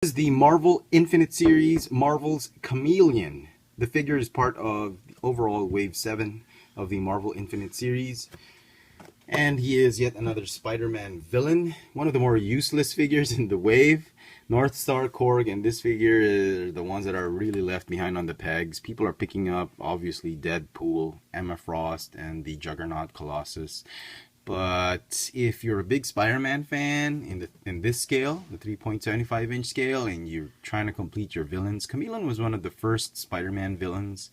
This is the Marvel Infinite Series, Marvel's Chameleon. The figure is part of the overall Wave 7 of the Marvel Infinite Series. And he is yet another Spider-Man villain. One of the more useless figures in the Wave. North Star, Korg, and this figure are the ones that are really left behind on the pegs. People are picking up, obviously, Deadpool, Emma Frost, and the Juggernaut Colossus. But if you're a big Spider-Man fan in this scale, the 3.75-inch scale, and you're trying to complete your villains, Chameleon was one of the first Spider-Man villains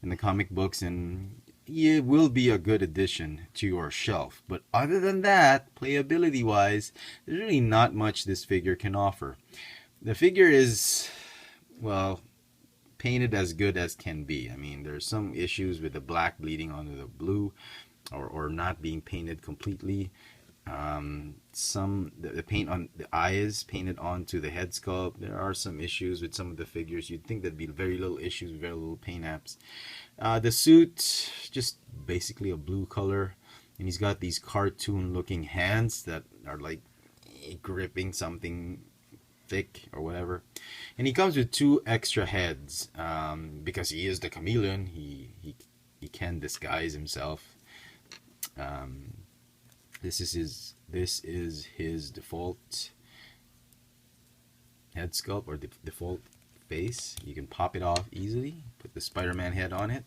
in the comic books, and it will be a good addition to your shelf. But other than that, playability-wise, there's really not much this figure can offer. The figure is, well, painted as good as can be. I mean, there's some issues with the black bleeding onto the blue, or not being painted completely. The paint on the eyes painted onto the head sculpt. There are some issues with some of the figures. You'd think there'd be very little issues, very little paint apps. The suit, just basically a blue color, and he's got these cartoon looking hands that are like gripping something thick or whatever. And he comes with 2 extra heads, because he is the Chameleon. He can disguise himself. This is his default head sculpt, or the default face. You can pop it off easily. Put the Spider-Man head on it.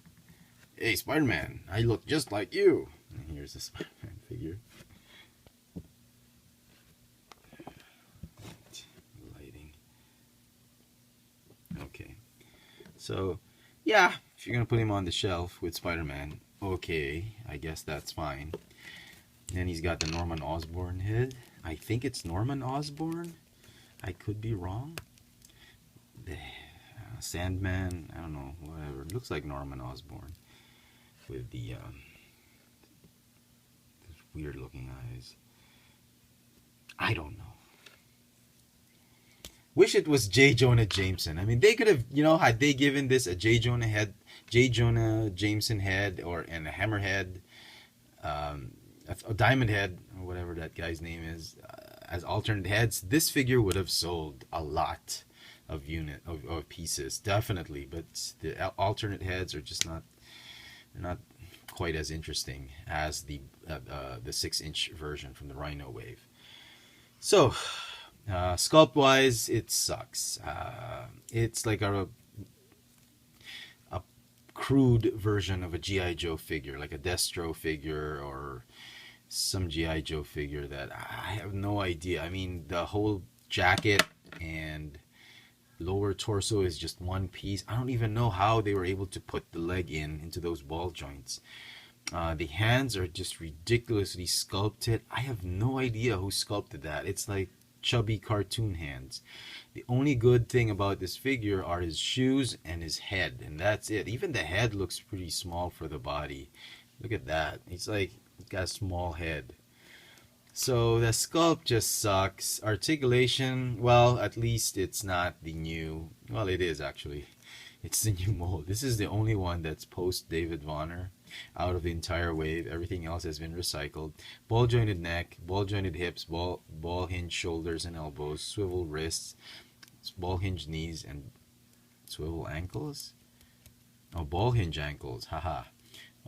Hey, Spider-Man, I look just like you. And here's the Spider-Man figure. Lighting. Okay. So, yeah, if you're gonna put him on the shelf with Spider-Man, okay, I guess that's fine. Then he's got the Norman Osborn head. I think it's Norman Osborn. I could be wrong. The Sandman, I don't know, whatever. It looks like Norman Osborn with the those weird looking eyes. I don't know. Wish it was J. Jonah Jameson. I mean, they could have, had they given this a J. Jonah Jameson head, and a Hammerhead, a Diamond Head, or whatever that guy's name is, as alternate heads, this figure would have sold a lot of pieces, definitely. But the alternate heads are just not quite as interesting as the 6-inch version from the Rhino Wave. So, sculpt wise, it sucks. It's like a crude version of a G.I. Joe figure, like a Destro figure or some G.I. Joe figure that I have no idea. I mean, the whole jacket and lower torso is just one piece. I don't even know how they were able to put the leg into those ball joints. The hands are just ridiculously sculpted. I have no idea who sculpted that. It's like chubby cartoon hands. The only good thing about this figure are his shoes and his head, and that's it. Even the head looks pretty small for the body. Look at that. He's got a small head. So the sculpt just sucks. Articulation, well, at least it's not the new, well, it is actually. It's the new mold. This is the only one that's post David Vonner out of the entire wave. Everything else has been recycled. Ball jointed neck, ball jointed hips, ball hinge shoulders and elbows, swivel wrists, ball hinge knees, and swivel ankles. Oh, ball hinge ankles. Haha.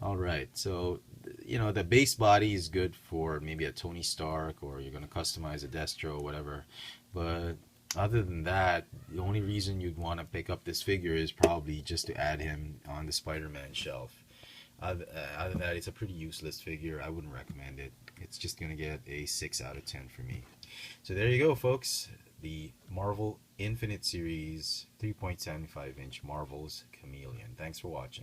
All right. So, the base body is good for maybe a Tony Stark, or you're going to customize a Destro or whatever. But other than that, the only reason you'd want to pick up this figure is probably just to add him on the Spider-Man shelf. Other than that, it's a pretty useless figure. I wouldn't recommend it. It's just going to get a 6 out of 10 for me. So there you go, folks. The Marvel Infinite Series 3.75-inch Marvel's Chameleon. Thanks for watching.